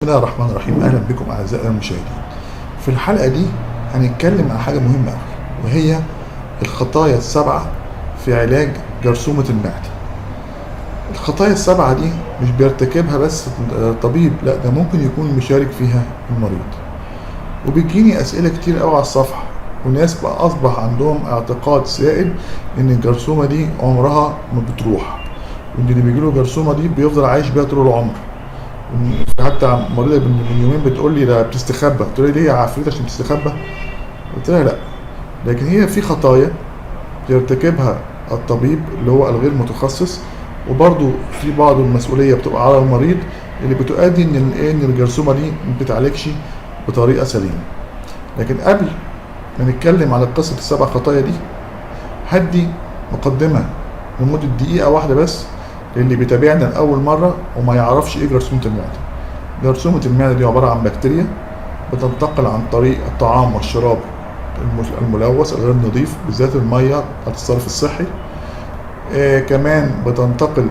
بسم الله الرحمن الرحيم. اهلا بكم اعزائي المشاهدين. في الحلقه دي هنتكلم عن حاجه مهمه قوي، وهي الخطايا السبعه في علاج جرثومه المعده. الخطايا السبعه دي مش بيرتكبها بس طبيب، لا ده ممكن يكون مشارك فيها المريض. وبيجيني اسئله كتير قوي على الصفحه، والناس بقى اصبح عندهم اعتقاد سائد ان الجرثومه دي عمرها ما بتروح، وان اللي بيجيله جرثومه دي بيفضل عايش بيها طول العمر. حتى مريضة من يومين بتقول لي ده بتستخبى، قلت لها ليه يا عفريت عشان تستخبى؟ قلت لها لا، لكن هي في خطايا بيرتكبها الطبيب اللي هو الغير متخصص، وبرضه في بعض المسؤوليه بتبقى على المريض اللي بتؤدي ان الجرثومه دي ما بتتعالجش بطريقه سليمه. لكن قبل ما نتكلم على قصه السبع خطايا دي، هدي مقدمه لمده دقيقه واحده بس للي بيتابعنا لاول مره وما يعرفش ايه جرثومه المعده. جرثومة المعدة دي عبارة عن بكتيريا بتنتقل عن طريق الطعام والشراب الملوث الغير نظيف، بالذات المية بتاعت الصرف الصحي. كمان بتنتقل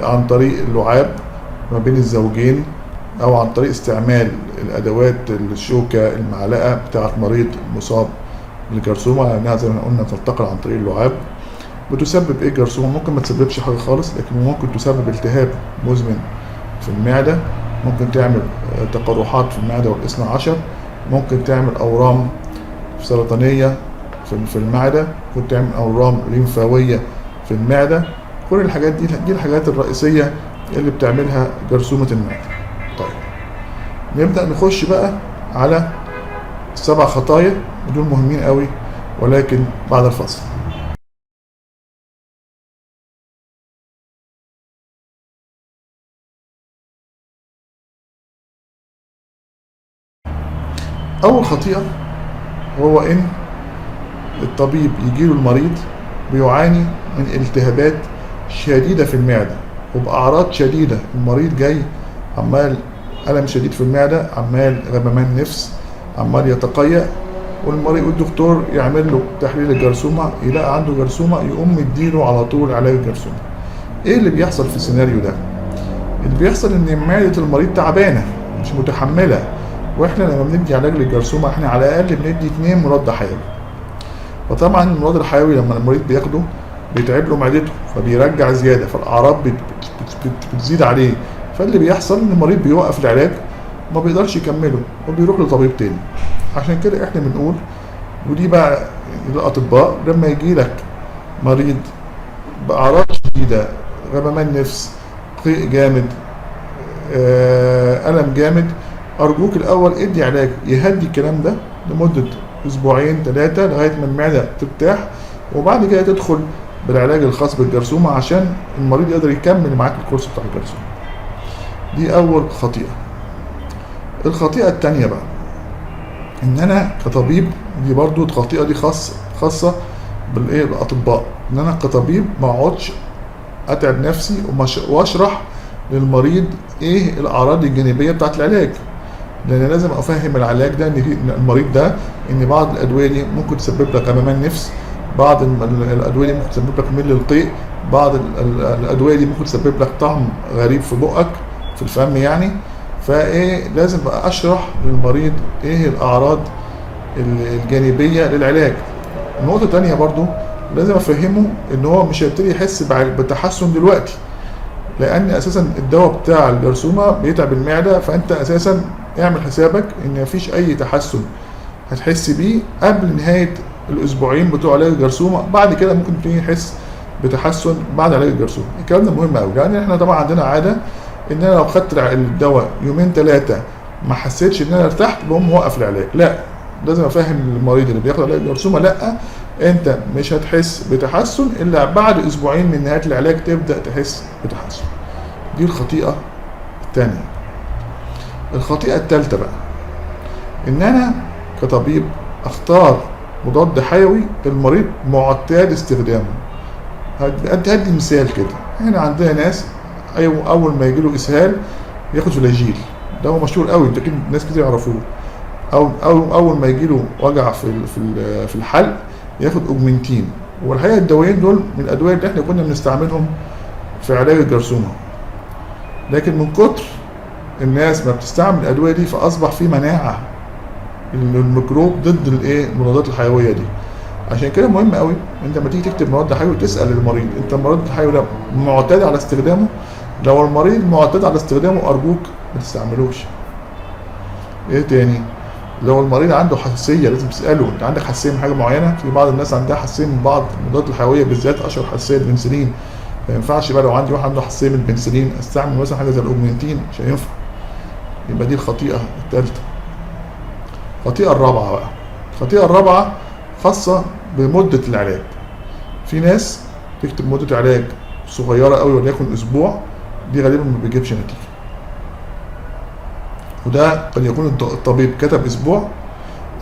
عن طريق اللعاب ما بين الزوجين، أو عن طريق استعمال الأدوات الشوكة المعلقة بتاعت مريض مصاب بالجرثومة، لأنها زي ما قلنا تنتقل عن طريق اللعاب. بتسبب إيه الجرثومة؟ ممكن ما تسببش حاجة خالص، لكن ممكن تسبب التهاب مزمن في المعدة، ممكن تعمل تقرحات في المعدة والإثنى عشر، ممكن تعمل أورام سرطانية في المعدة، ممكن تعمل أورام ليمفاوية في المعدة. كل الحاجات دي الحاجات الرئيسية اللي بتعملها جرثومة المعدة. طيب نبدأ نخش بقى على السبع خطايا، ودول مهمين قوي، ولكن بعد الفصل. أول خطيئة هو إن الطبيب يجيله المريض بيعاني من التهابات شديدة في المعدة وبأعراض شديدة. المريض جاي عمال ألم شديد في المعدة، عمال غممان نفس، عمال يتقيأ، والمريض والدكتور يعمل له تحليل الجرثومة، يلاقي عنده جرثومة، يقوم مديله على طول علاج الجرثومة. إيه اللي بيحصل في السيناريو ده؟ اللي بيحصل إن معدة المريض تعبانة مش متحملة، واحنا لما بندي علاج للجرثومة احنا على الأقل بندي 2 مضاد حيوي. فطبعا المضاد الحيوي لما المريض بياخده بيتعب له معدته، فبيرجع زياده، فالاعراض بتزيد عليه. فاللي بيحصل ان المريض بيوقف العلاج، ما بيقدرش يكمله وبيروح لطبيب تاني. عشان كده احنا بنقول، ودي بقى الاطباء، لما يجي لك مريض باعراض شديده، غممان نفس، قيء جامد، الم جامد، ارجوك الاول ادي علاج يهدي الكلام ده لمده اسبوعين 3 لغايه ما المعده ترتاح، وبعد كده تدخل بالعلاج الخاص بالجرثومه عشان المريض يقدر يكمل معاك الكورس بتاع الجرثومه. دي اول خطيئه. الخطيئه الثانيه بقى ان انا كطبيب، دي برضو الخطيئه دي خاصه بالاطباء، ان انا كطبيب ما اقعدش اتعب نفسي واشرح للمريض ايه الاعراض الجانبيه بتاعت العلاج، لان لازم افهم العلاج ده ان المريض ده ان بعض الادويه دي ممكن تسبب لك غممان نفس، بعض الادويه دي ممكن تسبب لك ميل للقيء، بعض الادويه دي ممكن تسبب لك طعم غريب في بقك في الفم يعني. فايه لازم بقى اشرح للمريض ايه الاعراض الجانبيه للعلاج. النقطه الثانيه برضو لازم افهمه ان هو مش هيبتدي يحس بتحسن دلوقتي، لان اساسا الدواء بتاع الجرثومه بيتعب المعده، فانت اساسا اعمل حسابك ان مفيش اي تحسن هتحس بيه قبل نهايه الاسبوعين بتوع علاج الجرثومه. بعد كده ممكن تبتدي تحس بتحسن بعد علاج الجرثومه. الكلام ده مهم قوي، لان احنا طبعا عندنا عاده ان انا لو خدت الدواء يومين 3 ما حسيتش ان انا ارتحت بقوم موقف العلاج. لا، لازم افهم المريض اللي بياخد علاج الجرثومه لا، انت مش هتحس بتحسن الا بعد اسبوعين من نهايه العلاج تبدا تحس بتحسن. دي الخطيئه الثانيه. الخطيئه الثالثه بقى ان انا كطبيب اختار مضاد حيوي المريض معتاد استخدامه. هدي مثال كده، احنا عندنا ناس اول ما يجي له اسهال ياخد فلاجيل، ده هو مشهور قوي، يمكن ناس كتير يعرفوه. اول ما يجي له وجع في الحلق ياخد اوجمنتين. والحقيقه الدوايين دول من الادويه اللي احنا كنا بنستعملهم في علاج الجرثومه، لكن من كتر الناس ما بتستعمل الادويه دي، فاصبح في مناعه للميكروب ضد المضادات الحيويه دي. عشان كده مهم قوي انت لما تيجي تكتب مضاد حيوي تسال المريض انت المضاد الحيوي ده معتاد على استخدامه؟ لو المريض معتاد على استخدامه ارجوك ما تستعملوش. ايه تاني؟ لو المريض عنده حساسيه لازم تساله انت عندك حساسيه من حاجه معينه. في بعض الناس عندها حساسيه من بعض المضادات الحيويه، بالذات اشهر حساسيه البنسلين. ما ينفعش بقى لو عندي واحد عنده حساسيه من البنسلين استعمل مثلا حاجه زي الاوجمنتين، مش هينفع. يبقى دي الخطيئه الثالثه. الخطيئه الرابعه بقى، الخطيئه الرابعه خاصه بمده العلاج. في ناس تكتب مده علاج صغيره قوي وليكن اسبوع، دي غالبا ما بيجيبش نتيجه. وده قد يكون الطبيب كتب اسبوع،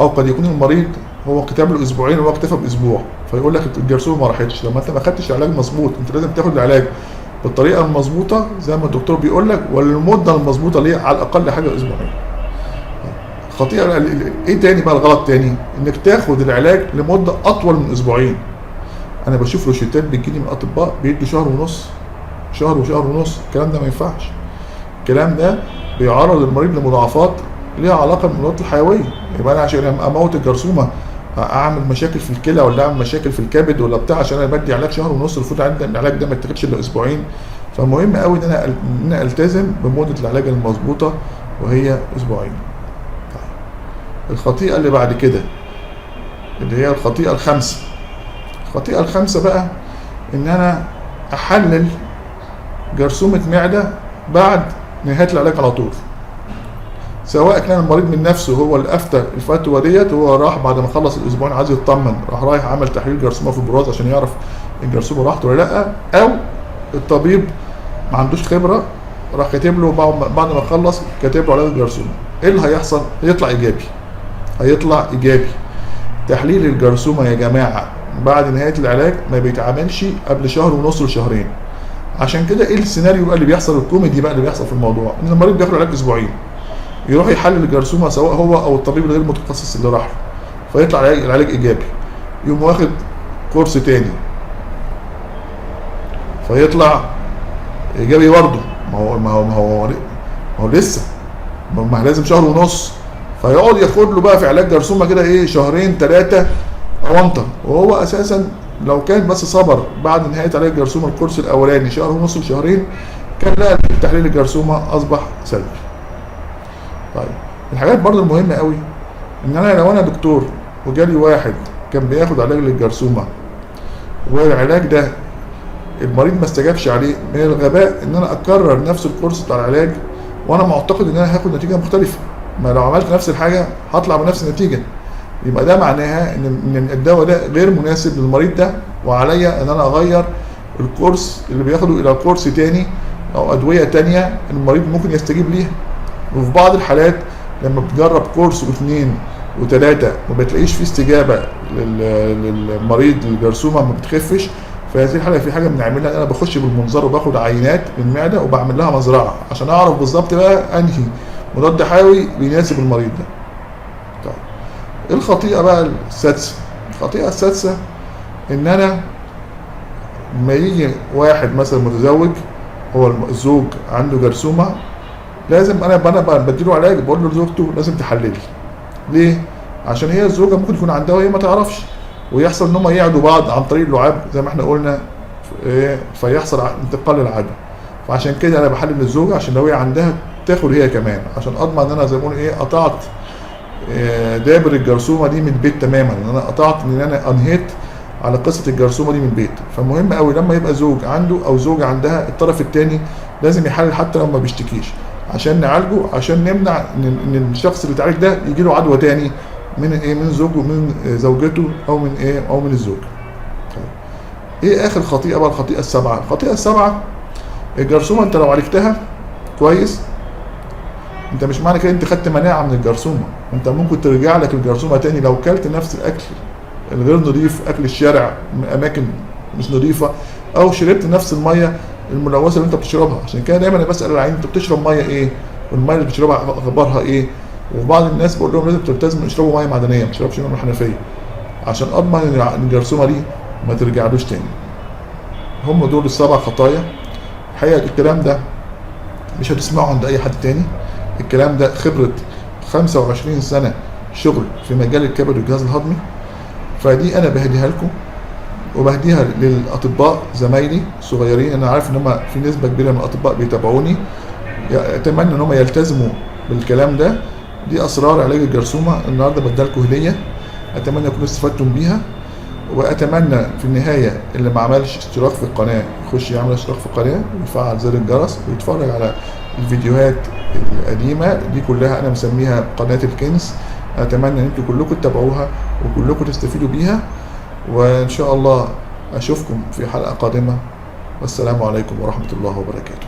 او قد يكون المريض هو كتب له اسبوعين وهو اكتفى باسبوع، فيقول لك الجرثومه ما راحتش. لما انت ما خدتش علاج مظبوط، انت لازم تاخد العلاج بالطريقه المظبوطه زي ما الدكتور بيقول لك، والمده المظبوطه ليه على الاقل حاجه اسبوعين. خطيئه ايه تاني بقى الغلط تاني؟ انك تاخد العلاج لمده اطول من اسبوعين. انا بشوف روشتات بتجيلي من اطباء بيدوا شهر ونص، شهر وشهر ونص. الكلام ده ما ينفعش. الكلام ده بيعرض المريض لمضاعفات ليها علاقه بالمضادات الحيويه. يبقى انا عشان اموت الجرثومه اعمل مشاكل في الكلى ولا اعمل مشاكل في الكبد ولا بتاع عشان انا بدي علاج شهر ونص، المفروض العلاج ده ما يتاخدش الا اسبوعين. فمهم قوي ان انا التزم بمده العلاج المظبوطه وهي اسبوعين. الخطيئه اللي بعد كده اللي هي الخطيئه الخامسه. الخطيئه الخامسه بقى ان انا احلل جرثومه معده بعد نهايه العلاج على طول، سواء كان المريض من نفسه هو اللي افتى الفتوى ديت، هو راح بعد ما خلص الاسبوعين عايز يطمن، راح رايح عمل تحليل جرثومه في البراز عشان يعرف الجرثومه راحت ولا لا، او الطبيب ما عندوش خبره راح كاتب له بعد ما خلص كاتب له علاج الجرثومه. ايه اللي هيحصل؟ هيطلع ايجابي. هيطلع ايجابي. تحليل الجرثومه يا جماعه بعد نهايه العلاج ما بيتعملش قبل شهر ونص لشهرين. عشان كده ايه السيناريو بقى اللي بيحصل، الكوميدي بقى اللي بيحصل في الموضوع، ان المريض بياخد علاج اسبوعين، يروح يحلل الجرثومه سواء هو او الطبيب الغير متخصص اللي راح له، فيطلع العلاج ايجابي، يقوم واخد كورس تاني فيطلع ايجابي برضه. ما هو لسه ما لازم شهر ونص، فيقعد ياخد له بقى في علاج جرثومه كده شهرين ثلاثه اونطه، وهو اساسا لو كان بس صبر بعد نهايه علاج الجرثومه الكورس الاولاني شهر ونص لشهرين كان لقى تحليل الجرثومه اصبح سلبي. طيب الحاجات برضو المهمه قوي ان انا لو انا دكتور وجالي واحد كان بياخد علاج للجرثومه والعلاج ده المريض ما استجابش عليه، من الغباء ان انا اكرر نفس الكورس بتاع العلاج وانا معتقد ان انا هاخد نتيجه مختلفه. ما لو عملت نفس الحاجه هطلع بنفس النتيجه، يبقى ده معناها ان الدواء ده غير مناسب للمريض ده، وعليا ان انا اغير الكورس اللي بياخده الى كورس تاني او ادويه تانيه المريض ممكن يستجيب ليها. وفي بعض الحالات لما بتجرب كورس واثنين وثلاثه وما بتلاقيش فيه استجابه للمريض للجرثومه ما بتخفش، في هذه الحاله في حاجه بنعملها، انا بخش بالمنظار وباخد عينات من المعده وبعمل لها مزرعه عشان اعرف بالظبط بقى انهي مضاد حيوي بيناسب المريض ده. طيب الخطيئه بقى السادسه. الخطيئه السادسه ان انا لما يجي واحد مثلا متزوج هو الزوج عنده جرثومه، لازم انا بديله علاج بقول له لزوجته لازم تحللي. ليه؟ عشان هي الزوجه ممكن يكون عندها وهي ما تعرفش، ويحصل ان هم يعدوا بعض عن طريق اللعاب زي ما احنا قلنا، فيحصل انتقال للعدوى. فعشان كده انا بحلل الزوجه عشان لو هي عندها تاخد هي كمان، عشان اضمن ان انا زي ما بقول قطعت دابر الجرثومه دي من البيت تماما، ان انا قطعت ان انا انهيت على قصه الجرثومه دي من البيت. فمهم قوي لما يبقى زوج عنده او زوجه عندها الطرف الثاني لازم يحلل حتى لو ما بيشتكيش عشان نعالجه، عشان نمنع ان الشخص اللي اتعالج ده يجي له عدوى تاني من زوجه من زوجته او من الزوج. طيب اخر خطيئه بقى الخطيئه السابعه. الخطيئه السابعه الجرثومه انت لو عالجتها كويس انت مش معنى كده انت خدت مناعه من الجرثومه، انت ممكن ترجع لك الجرثومه تاني لو كلت نفس الاكل الغير نظيف، اكل الشارع من اماكن مش نظيفه، او شربت نفس الميه الملوثه اللي انت بتشربها. عشان كده دايما انا بسال العيان انت بتشرب ميه ايه؟ والميه اللي بتشربها اخبارها ايه؟ وبعض الناس بقول لهم لازم تلتزم يشربوا ميه معدنيه، ما تشربش من الحنفيه عشان اضمن ان الجرثومه دي ما ترجعلوش تاني. هم دول السبع خطايا. الحقيقه الكلام ده مش هتسمعه عند اي حد تاني، الكلام ده خبرة 25 سنة شغل في مجال الكبد والجهاز الهضمي. فدي انا بهديها لكم وبهديها للاطباء زمايلي صغيرين. انا عارف ان هم في نسبة كبيرة من الاطباء بيتابعوني، اتمنى ان هم يلتزموا بالكلام ده. دي اسرار علاج الجرثومة النهارده بديها لكم هدية، اتمنى تكونوا استفدتم بيها. واتمنى في النهايه اللي ما عملش اشتراك في القناه يخش يعمل اشتراك في القناه ويفعل زر الجرس ويتفرج على الفيديوهات القديمه دي كلها، انا مسميها قناه الكنز. اتمنى ان انتم كلكم تتابعوها وكلكم تستفيدوا بيها، وان شاء الله اشوفكم في حلقه قادمه، والسلام عليكم ورحمه الله وبركاته.